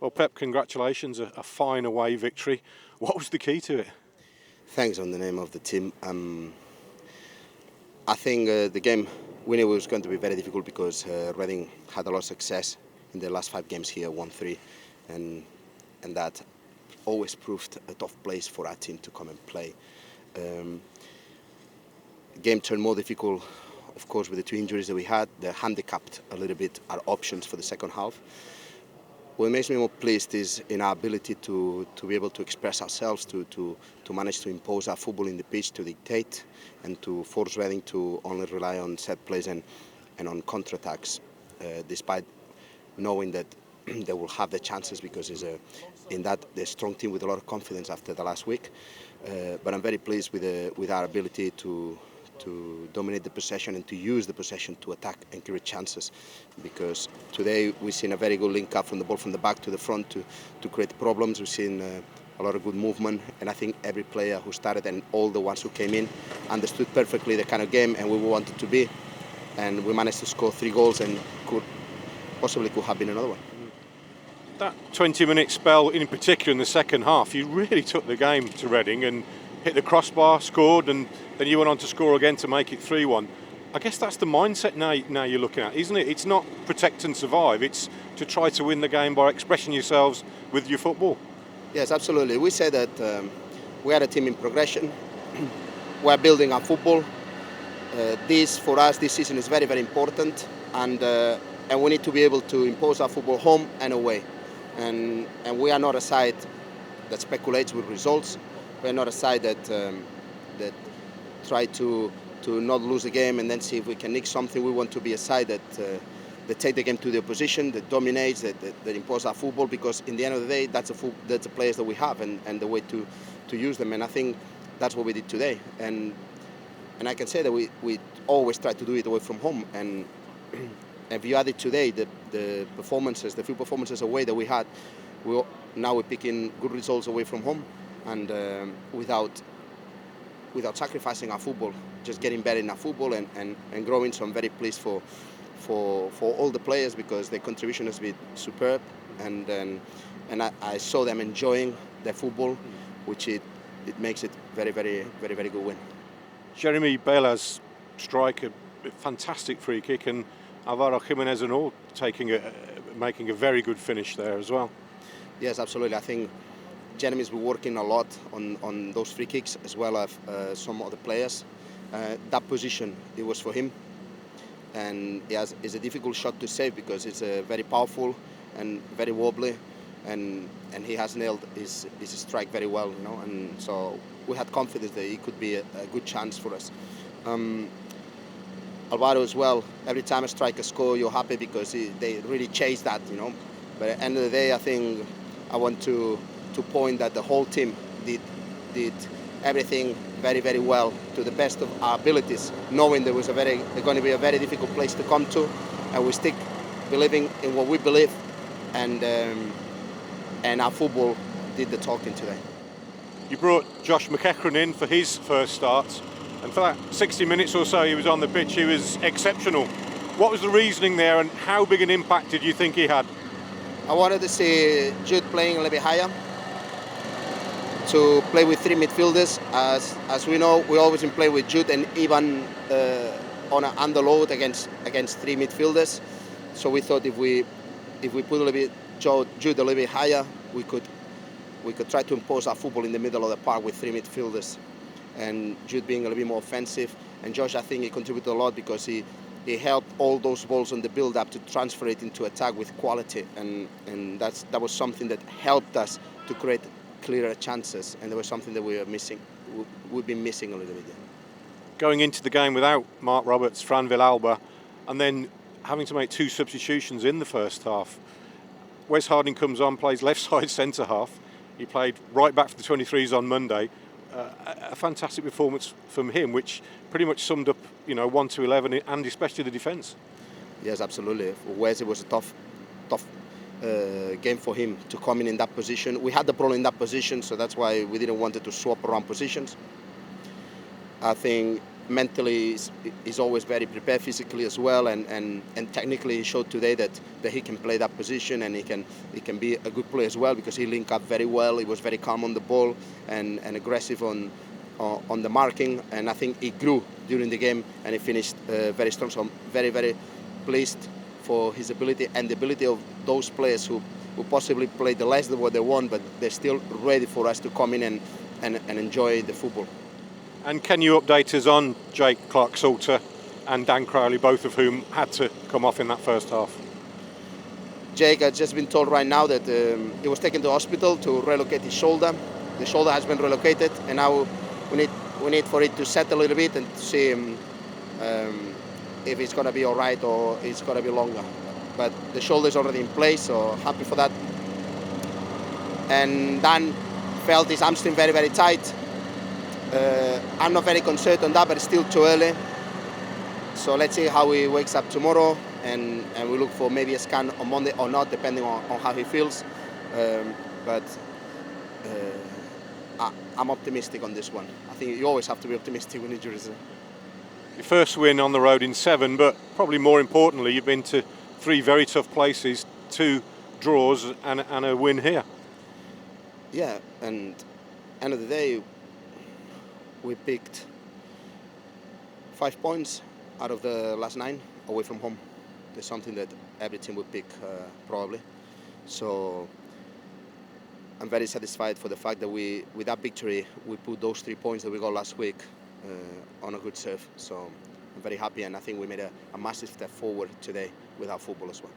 Well, Pep, congratulations, a fine away victory. What was the key to it? Thanks on the name of the team. I think the game winning was going to be very difficult because Reading had a lot of success in the last 5 games here, 1-3, and that always proved a tough place for our team to come and play. Game turned more difficult, of course, with the 2 injuries that we had. They handicapped a little bit our options for the second half. What makes me more pleased is in our ability to be able to express ourselves, to manage to impose our football in the pitch, to dictate, and to force Reading to only rely on set plays and on counterattacks, despite knowing that they will have the chances because they're a strong team with a lot of confidence after the last week. But I'm very pleased with our ability to dominate the possession and to use the possession to attack and create chances, because today we've seen a very good link up from the ball from the back to the front to create problems. We've seen a lot of good movement, and I think every player who started and all the ones who came in understood perfectly the kind of game and we wanted to be, and we managed to score 3 goals and could have been another one. That 20-minute spell in particular in the second half, you really took the game to Reading and hit the crossbar, scored, and then you went on to score again to make it 3-1. I guess that's the mindset now you're looking at, isn't it? It's not protect and survive, it's to try to win the game by expressing yourselves with your football. Yes, absolutely. We say that we are a team in progression. We're building our football. This, for us, this season is very, very important, and we need to be able to impose our football home and away. And we are not a side that speculates with results. We're not a side that try to not lose the game and then see if we can nick something. We want to be a side that take the game to the opposition, that dominates, that imposes our football, because in the end of the day, that's the players that we have and the way to use them. And I think that's what we did today. And I can say that we always try to do it away from home. And if you add it today, the few performances away that we had, now we're picking good results away from home, and without sacrificing our football, just getting better in our football and growing. So I'm very pleased for all the players, because their contribution has been superb, and I saw them enjoying their football, which it makes it very, very, very, very good win. Jeremy Bela's strike, a fantastic free kick, and Alvaro Jimenez and all making a very good finish there as well. Yes, absolutely. I think Jeremy's been working a lot on those free kicks, as well as some other players. That position, it was for him, and it's a difficult shot to save because it's very powerful and very wobbly, and he has nailed his strike very well, and so we had confidence that it could be a good chance for us. Alvaro as well, every time a striker scores, you're happy because they really chase that, But at the end of the day, I think I want to point that the whole team did everything very, very well to the best of our abilities, knowing there was going to be a very difficult place to come to, and we stick believing in what we believe, and our football did the talking today. You brought Josh McEachran in for his first start, and for that 60 minutes or so he was on the pitch, he was exceptional. What was the reasoning there, and how big an impact did you think he had? I wanted to see Jude playing a little bit higher, to play with 3 midfielders. As we know, we always play with Jude and Ivan on an underload against 3 midfielders. So we thought if we put a little bit Jude a little bit higher, we could try to impose our football in the middle of the park with 3 midfielders, and Jude being a little bit more offensive. And Josh, I think he contributed a lot because he helped all those balls on the build-up to transfer it into attack with quality, and that was something that helped us to create clearer chances, and there was something that we've been missing a little bit. Going into the game without Mark Roberts, Fran Villalba, and then having to make 2 substitutions in the first half. Wes Harding comes on, plays left side centre half. He played right back for the 23s on Monday. A fantastic performance from him, which pretty much summed up 1 to 11, and especially the defence. Yes, absolutely. For Wes, it was a tough game for him to come in that position. We had the ball in that position, so that's why we didn't want to swap around positions. I think mentally is always very prepared, physically as well, and technically he showed today that he can play that position, and he can be a good player as well, because he linked up very well. He was very calm on the ball and aggressive on the marking, and I think he grew during the game, and he finished very strong. So I'm very, very pleased for his ability and the ability of those players who possibly played the less than what they want, but they're still ready for us to come in and enjoy the football. And can you update us on Jake Clark-Salter and Dan Crowley, both of whom had to come off in that first half? Jake has just been told right now that he was taken to hospital to relocate his shoulder. The shoulder has been relocated, and now we need for it to settle a little bit and to see if it's going to be all right or it's going to be longer. But the shoulder is already in place, so happy for that. And Dan felt his hamstring very, very tight. I'm not very concerned on that, but it's still too early. So let's see how he wakes up tomorrow, and we look for maybe a scan on Monday or not, depending on how he feels. But I'm optimistic on this one. I think you always have to be optimistic with injuries. Your first win on the road in 7, but probably more importantly, you've been to 3 very tough places, 2 draws and a win here. Yeah, and end of the day, we picked 5 points out of the last 9 away from home. There's something that every team would pick, probably. So I'm very satisfied for the fact that with that victory, we put those 3 points that we got last week on a good serve. So I'm very happy, and I think we made a massive step forward today with our football as well.